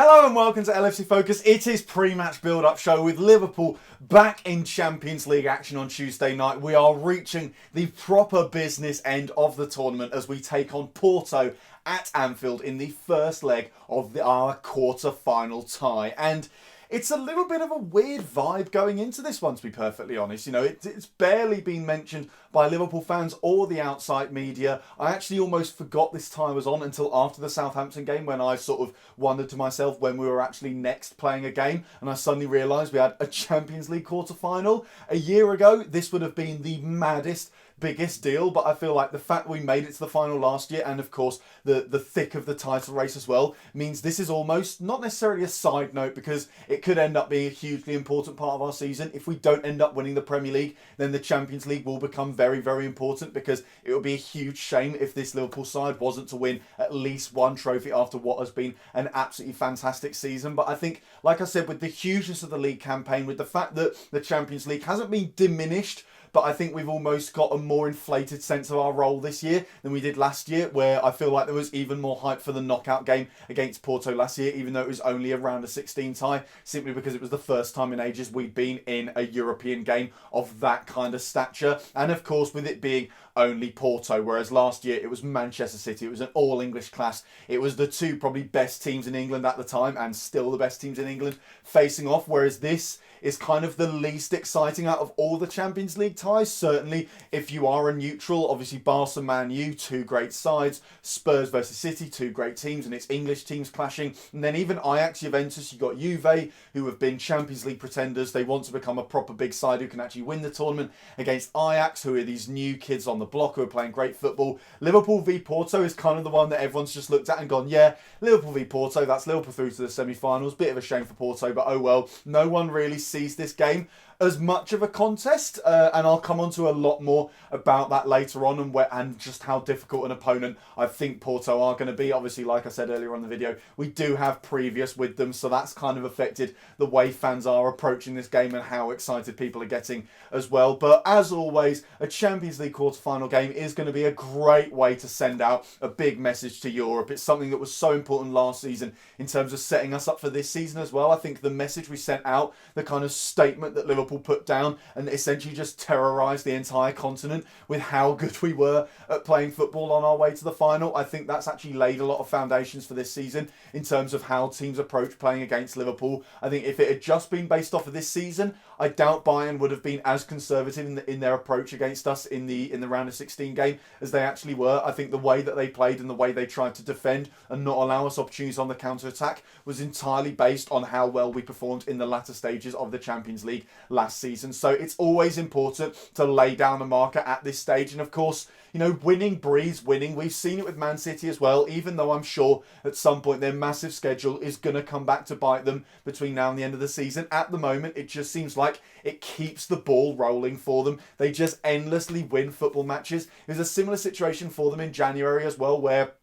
Hello and welcome to LFC Focus. It is pre-match build-up show with Liverpool back in Champions League action on Tuesday night. We are reaching the proper business end of the tournament as we take on Porto at Anfield in the first leg of our quarter-final tie. And it's a little bit of a weird vibe going into this one, to be perfectly honest. You know, it's barely been mentioned by Liverpool fans or the outside media. I actually almost forgot this tie was on until after the Southampton game, when I sort of wondered to myself when we were actually next playing a game, and I suddenly realised we had a Champions League quarter-final. A year ago, this would have been the maddest, biggest deal, but I feel like the fact we made it to the final last year, and of course the thick of the title race as well, means this is almost not necessarily a side note, because it could end up being a hugely important part of our season. If we don't end up winning the Premier League, then the Champions League will become very, very important, because it would be a huge shame if this Liverpool side wasn't to win at least one trophy after what has been an absolutely fantastic season. But I think, like I said, with the hugeness of the league campaign, with the fact that the Champions League hasn't been diminished, but I think we've almost got a more inflated sense of our role this year than we did last year, where I feel like there was even more hype for the knockout game against Porto last year, even though it was only a round of 16 tie, simply because it was the first time in ages we'd been in a European game of that kind of stature. And of course, with it being only Porto, whereas last year it was Manchester City, it was an all-English class, it was the two probably best teams in England at the time, and still the best teams in England facing off, whereas this is kind of the least exciting out of all the Champions League ties. Certainly, if you are a neutral, obviously Barca, Man U, two great sides, Spurs versus City, two great teams, and it's English teams clashing, and then even Ajax, Juventus, you've got Juve, who have been Champions League pretenders, they want to become a proper big side who can actually win the tournament, against Ajax, who are these new kids on the block who are playing great football. Liverpool v Porto is kind of the one that everyone's just looked at and gone, yeah, Liverpool v Porto, that's Liverpool through to the semi-finals. Bit of a shame for Porto, but oh well. No one really sees this game as much of a contest, and I'll come on to a lot more about that later on, and just how difficult an opponent I think Porto are going to be. Obviously, like I said earlier on in the video, we do have previous with them, so that's kind of affected the way fans are approaching this game and how excited people are getting as well. But as always, a Champions League quarter-final game is going to be a great way to send out a big message to Europe. It's something that was so important last season in terms of setting us up for this season as well. I think the message we sent out, the kind of statement that Liverpool put down, and essentially just terrorised the entire continent with how good we were at playing football on our way to the final. I think that's actually laid a lot of foundations for this season in terms of how teams approach playing against Liverpool. I think if it had just been based off of this season, I doubt Bayern would have been as conservative in their approach against us in the round of 16 game as they actually were. I think the way that they played and the way they tried to defend and not allow us opportunities on the counter-attack was entirely based on how well we performed in the latter stages of the Champions League last season. So it's always important to lay down a marker at this stage, and of course, you know, winning breeds winning. We've seen it with Man City as well, even though I'm sure at some point their massive schedule is going to come back to bite them between now and the end of the season. At the moment, it just seems like it keeps the ball rolling for them. They just endlessly win football matches. It was a similar situation for them in January as well, where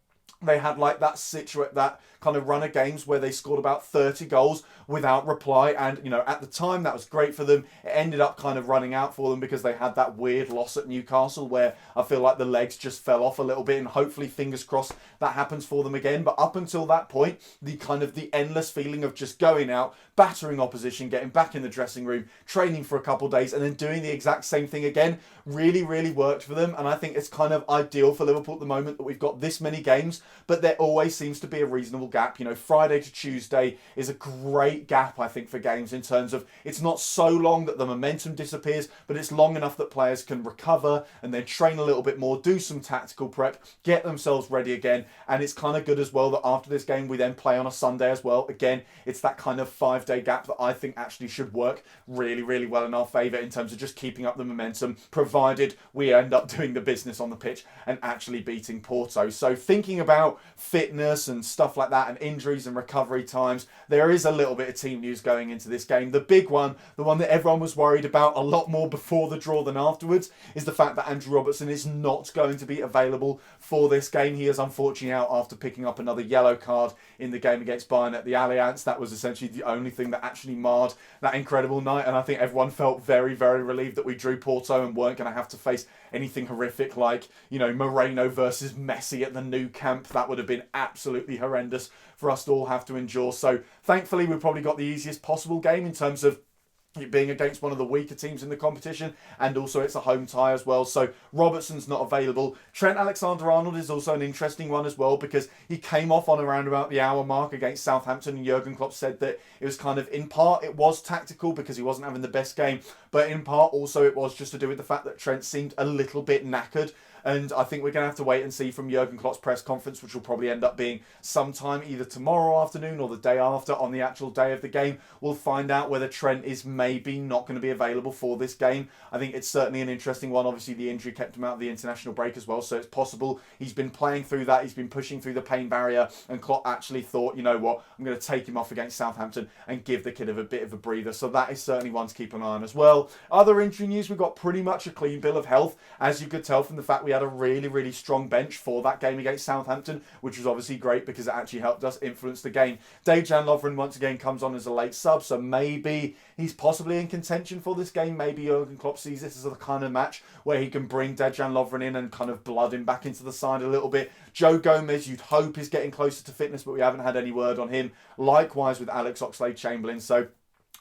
they had like that kind of run of games where they scored about 30 goals without reply, and you know, at the time that was great for them. It ended up kind of running out for them because they had that weird loss at Newcastle where I feel like the legs just fell off a little bit, and hopefully, fingers crossed, that happens for them again. But up until that point, the endless feeling of just going out, battering opposition, getting back in the dressing room, training for a couple of days, and then doing the exact same thing again really, really worked for them. And I think it's kind of ideal for Liverpool at the moment that we've got this many games, but there always seems to be a reasonable gap. You know, Friday to Tuesday is a great gap, I think, for games in terms of it's not so long that the momentum disappears, but it's long enough that players can recover and then train a little bit more, do some tactical prep, get themselves ready again. And it's kind of good as well that after this game we then play on a Sunday as well. Again, it's that kind of 5-day gap that I think actually should work really, really well in our favour in terms of just keeping up the momentum, provided we end up doing the business on the pitch and actually beating Porto. So thinking about fitness and stuff like that, and injuries and recovery times, there is a little bit of team news going into this game. The big one, the one that everyone was worried about a lot more before the draw than afterwards, is the fact that Andrew Robertson is not going to be available for this game. He is unfortunately out after picking up another yellow card in the game against Bayern at the Allianz. That was essentially the only thing that actually marred that incredible night, and I think everyone felt very, very relieved that we drew Porto and weren't going to have to face anything horrific like, you know, Moreno versus Messi at the Nou Camp. That would have been absolutely horrendous ridiculous for us to all have to endure. So thankfully, we've probably got the easiest possible game in terms of it being against one of the weaker teams in the competition, and also it's a home tie as well. So Robertson's not available. Trent Alexander-Arnold is also an interesting one as well, because he came off on around about the hour mark against Southampton, and Jurgen Klopp said that it was kind of, in part it was tactical because he wasn't having the best game, but in part also it was just to do with the fact that Trent seemed a little bit knackered. And I think we're going to have to wait and see from Jurgen Klopp's press conference, which will probably end up being sometime either tomorrow afternoon or the day after on the actual day of the game. We'll find out whether Trent is maybe not going to be available for this game. I think it's certainly an interesting one. Obviously, the injury kept him out of the international break as well, so it's possible he's been playing through that. He's been pushing through the pain barrier, and Klopp actually thought, you know what, I'm going to take him off against Southampton and give the kid a bit of a breather. So that is certainly one to keep an eye on as well. Other injury news, we've got pretty much a clean bill of health, as you could tell from the fact we had a really strong bench for that game against Southampton, which was obviously great because it actually helped us influence the game. Dejan Lovren once again comes on as a late sub, so maybe he's possibly in contention for this game. Maybe Jurgen Klopp sees this as the kind of match where he can bring Dejan Lovren in and kind of blood him back into the side a little bit. Joe Gomez, you'd hope, is getting closer to fitness, but we haven't had any word on him. Likewise with Alex Oxlade-Chamberlain. So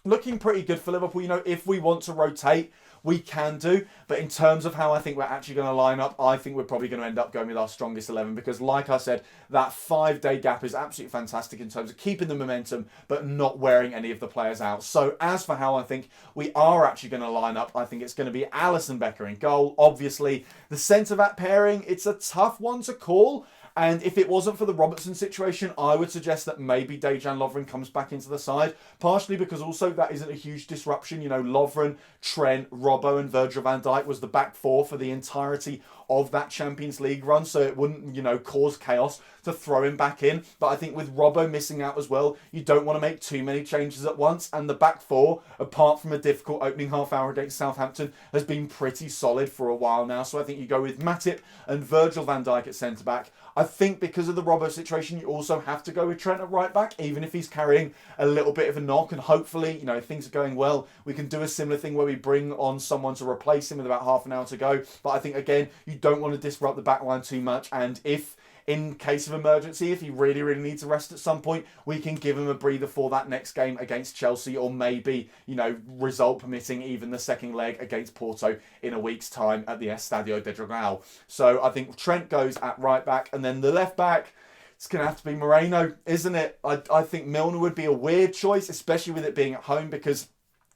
looking pretty good for Liverpool. You know, if we want to rotate, we can do, but in terms of how I think we're actually going to line up, I think we're probably going to end up going with our strongest 11, because like I said, that 5-day gap is absolutely fantastic in terms of keeping the momentum but not wearing any of the players out. So as for how I think we are actually going to line up, I think it's going to be Alisson Becker in goal. Obviously the centre-back pairing, it's a tough one to call. And if it wasn't for the Robertson situation, I would suggest that maybe Dejan Lovren comes back into the side. Partially because also that isn't a huge disruption. You know, Lovren, Trent, Robbo and Virgil van Dijk was the back four for the entirety of that Champions League run. So it wouldn't, you know, cause chaos to throw him back in. But I think with Robbo missing out as well, you don't want to make too many changes at once. And the back four, apart from a difficult opening half hour against Southampton, has been pretty solid for a while now. So I think you go with Matip and Virgil van Dijk at centre-back. I think because of the Robbo situation, you also have to go with Trent at right back, even if he's carrying a little bit of a knock. And hopefully, you know, if things are going well, we can do a similar thing where we bring on someone to replace him with about half an hour to go. But I think, again, you don't want to disrupt the back line too much. And if, in case of emergency, if he really needs a rest at some point, we can give him a breather for that next game against Chelsea, or maybe, you know, result permitting, even the second leg against Porto in a week's time at the Estadio de Dragão. So I think Trent goes at right back, and then the left back, it's going to have to be Moreno, isn't it? I think Milner would be a weird choice, especially with it being at home, because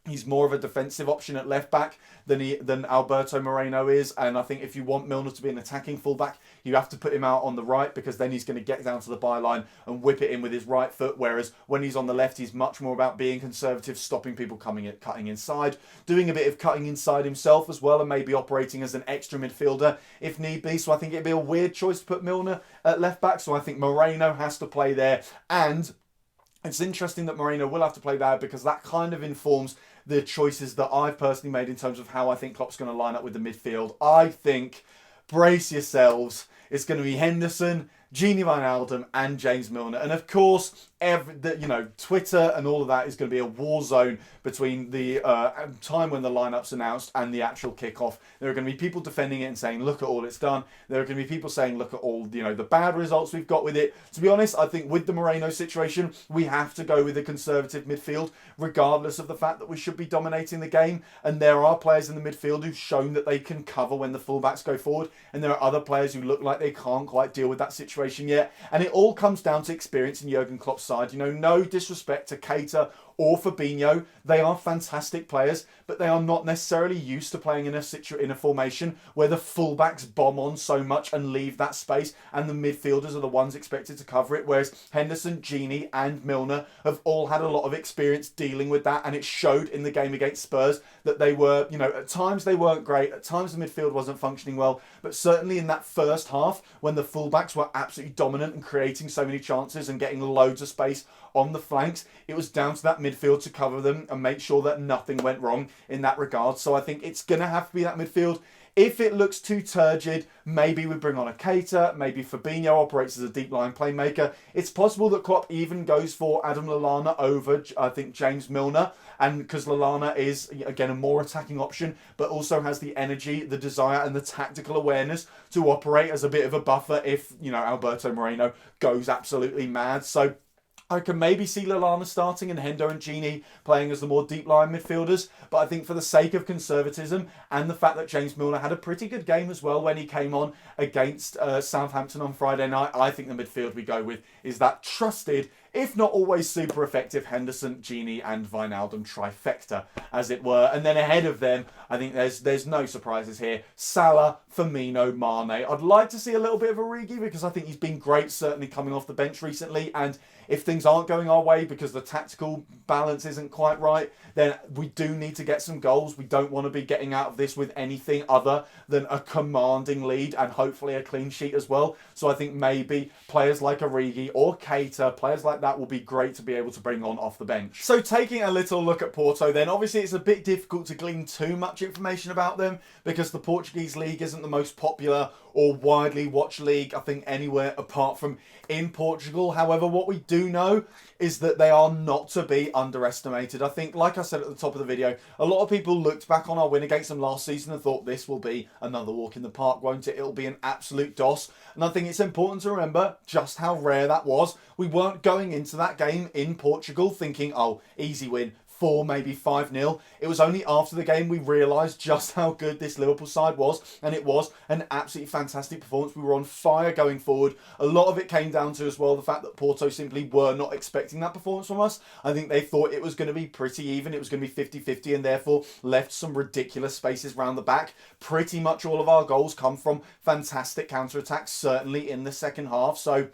he's more of a defensive option at left back than Alberto Moreno is. And I think if you want Milner to be an attacking fullback, you have to put him out on the right, because then he's going to get down to the byline and whip it in with his right foot. Whereas when he's on the left, he's much more about being conservative, stopping people cutting inside, doing a bit of cutting inside himself as well, and maybe operating as an extra midfielder if need be. So I think it'd be a weird choice to put Milner at left back. So I think Moreno has to play there. And it's interesting that Moreno will have to play there, because that kind of informs the choices that I've personally made in terms of how I think Klopp's going to line up with the midfield. I think, brace yourselves, it's going to be Henderson, Gini Wijnaldum and James Milner. And of course, Twitter and all of that is going to be a war zone between the time when the lineup's announced and the actual kickoff. There are going to be people defending it and saying, look at all it's done. There are going to be people saying, look at all, you know, the bad results we've got with it. To be honest, I think with the Moreno situation, we have to go with a conservative midfield, regardless of the fact that we should be dominating the game. And there are players in the midfield who've shown that they can cover when the fullbacks go forward. And there are other players who look like they can't quite deal with that situation yet. And it all comes down to experience in Jurgen Klopp's side. You know, no disrespect to Keita or Fabinho. They are fantastic players, but they are not necessarily used to playing in a formation where the fullbacks bomb on so much and leave that space, and the midfielders are the ones expected to cover it. Whereas Henderson, Gini and Milner have all had a lot of experience dealing with that, and it showed in the game against Spurs that they were, you know, at times they weren't great, at times the midfield wasn't functioning well, but certainly in that first half when the fullbacks were absolutely dominant and creating so many chances and getting loads of space on the flanks, it was down to that midfield to cover them and make sure that nothing went wrong in that regard. So I think it's going to have to be that midfield. If it looks too turgid, maybe we bring on a Keita, maybe Fabinho operates as a deep line playmaker. It's possible that Klopp even goes for Adam Lallana over, I think, James Milner, and because Lallana is, again, a more attacking option, but also has the energy, the desire, and the tactical awareness to operate as a bit of a buffer if, Alberto Moreno goes absolutely mad. So I can maybe see Lallana starting and Hendo and Gini playing as the more deep line midfielders, but I think for the sake of conservatism and the fact that James Milner had a pretty good game as well when he came on against Southampton on Friday night, I think the midfield we go with is that trusted, if not always super effective, Henderson, Gini and Wijnaldum trifecta, as it were. And then ahead of them, I think there's no surprises here. Salah, Firmino, Mane. I'd like to see a little bit of Origi because I think he's been great, certainly coming off the bench recently. And if things aren't going our way because the tactical balance isn't quite right, then we do need to get some goals. We don't want to be getting out of this with anything other than a commanding lead and hopefully a clean sheet as well. So I think maybe players like Origi or Keita, players like that will be great to be able to bring on off the bench. So taking a little look at Porto then, obviously it's a bit difficult to glean too much information about them because the Portuguese league isn't the most popular or widely watched league, I think, anywhere apart from in Portugal. However, what we do know is that they are not to be underestimated. I think, like I said at the top of the video, a lot of people looked back on our win against them last season and thought this will be another walk in the park, won't it? It'll be an absolute DOS. And I think it's important to remember just how rare that was. We weren't going into that game in Portugal thinking, oh, easy win, 4, maybe 5-0. It was only after the game we realised just how good this Liverpool side was, and it was an absolutely fantastic performance. We were on fire going forward. A lot of it came down to as well the fact that Porto simply were not expecting that performance from us. I think they thought it was going to be pretty even, it was going to be 50-50, and therefore left some ridiculous spaces round the back. Pretty much all of our goals come from fantastic counter-attacks, certainly in the second half. So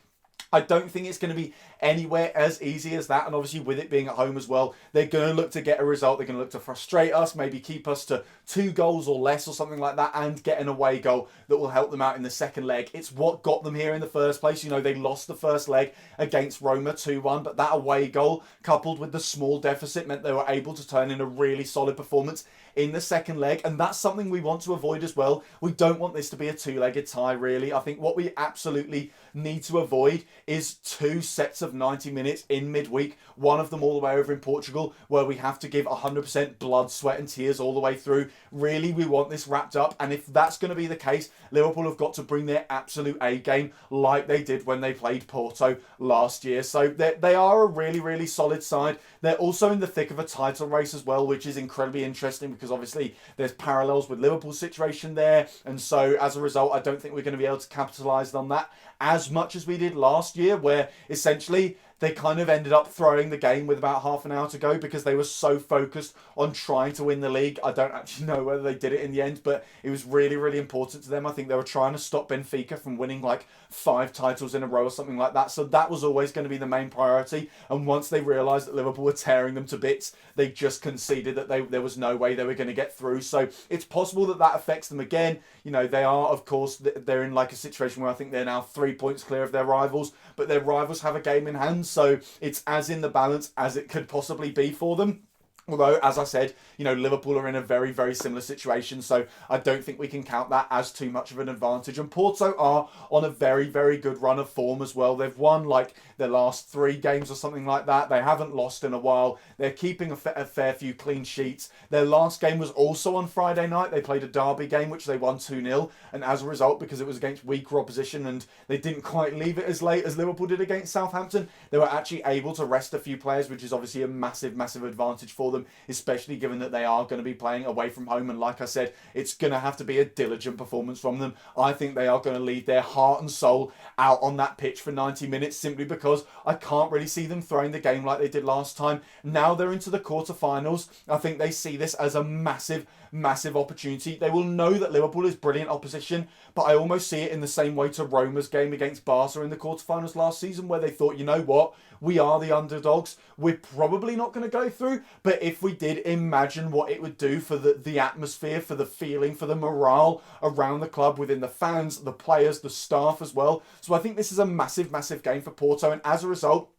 I don't think it's going to be anywhere as easy as that. And obviously with it being at home as well, they're going to look to get a result. They're going to look to frustrate us, maybe keep us to 2 goals or less or something like that, and get an away goal that will help them out in the second leg. It's what got them here in the first place. They lost the first leg against Roma 2-1, but that away goal coupled with the small deficit meant they were able to turn in a really solid performance in the second leg, and that's something we want to avoid as well. We don't want this to be a 2-legged tie, really. I think what we absolutely need to avoid is 2 sets of 90 minutes in midweek, one of them all the way over in Portugal, where we have to give 100% blood, sweat and tears all the way through. Really, we want this wrapped up, and if that's going to be the case, Liverpool have got to bring their absolute A game like they did when they played Porto last year. So they are a really, really solid side. They're also in the thick of a title race as well, which is incredibly interesting because obviously there's parallels with Liverpool's situation there, and so as a result I don't think we're going to be able to capitalise on that as much as we did last year, where essentially they kind of ended up throwing the game with about half an hour to go because they were so focused on trying to win the league. I don't actually know whether they did it in the end, but it was really, really important to them. I think they were trying to stop Benfica from winning like 5 titles in a row or something like that. So that was always going to be the main priority. And once they realised that Liverpool were tearing them to bits, they just conceded that there was no way they were going to get through. So it's possible that that affects them again. They are, of course, they're in like a situation where I think they're now 3 points clear of their rivals, but their rivals have a game in hand. So it's as in the balance as it could possibly be for them. Although, as I said, Liverpool are in a very, very similar situation, so I don't think we can count that as too much of an advantage. And Porto are on a very, very good run of form as well. They've won like their last 3 games or something like that. They haven't lost in a while. They're keeping a fair few clean sheets. Their last game was also on Friday night. They played a derby game, which they won 2-0. And as a result, because it was against weaker opposition and they didn't quite leave it as late as Liverpool did against Southampton, they were actually able to rest a few players, which is obviously a massive, massive advantage for them, especially given that they are going to be playing away from home. And like I said, it's going to have to be a diligent performance from them. I think they are going to leave their heart and soul out on that pitch for 90 minutes simply because I can't really see them throwing the game like they did last time. Now they're into the quarterfinals. I think they see this as a massive, massive opportunity. They will know that Liverpool is brilliant opposition, but I almost see it in the same way to Roma's game against Barca in the quarterfinals last season, where they thought, you know what, we are the underdogs. We're probably not going to go through, but if we did, imagine what it would do for the atmosphere, for the feeling, for the morale around the club, within the fans, the players, the staff as well. So I think this is a massive, massive game for Porto, and as a result,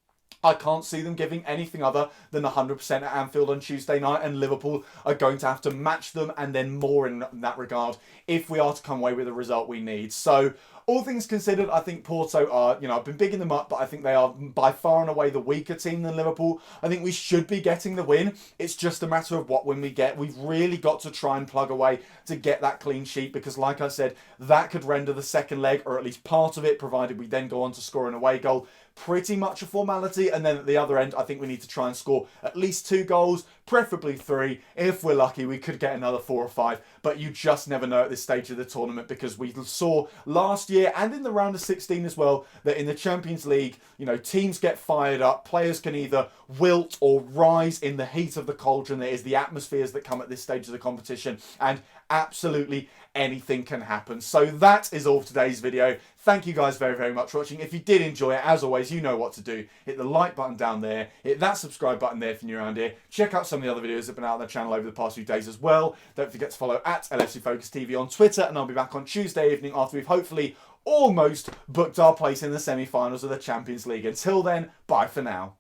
I can't see them giving anything other than 100% at Anfield on Tuesday night, and Liverpool are going to have to match them and then more in that regard if we are to come away with the result we need. So, all things considered, I think Porto are, I've been bigging them up, but I think they are by far and away the weaker team than Liverpool. I think we should be getting the win. It's just a matter of what win we get. We've really got to try and plug away to get that clean sheet because, like I said, that could render the second leg, or at least part of it, provided we then go on to score an away goal, pretty much a formality. And then at the other end, I think we need to try and score at least 2 goals, preferably 3. If we're lucky, we could get another 4 or 5, but you just never know at this stage of the tournament, because we saw last year and in the round of 16 as well that in the Champions League, teams get fired up, players can either wilt or rise in the heat of the cauldron that is the atmospheres that come at this stage of the competition, and absolutely anything can happen. So that is all for today's video. Thank you guys very, very much for watching. If you did enjoy it, as always, you know what to do. Hit the like button down there. Hit that subscribe button there if you're new around here. Check out some of the other videos that have been out on the channel over the past few days as well. Don't forget to follow at LFC Focus TV on Twitter, and I'll be back on Tuesday evening after we've hopefully almost booked our place in the semi-finals of the Champions League. Until then, bye for now.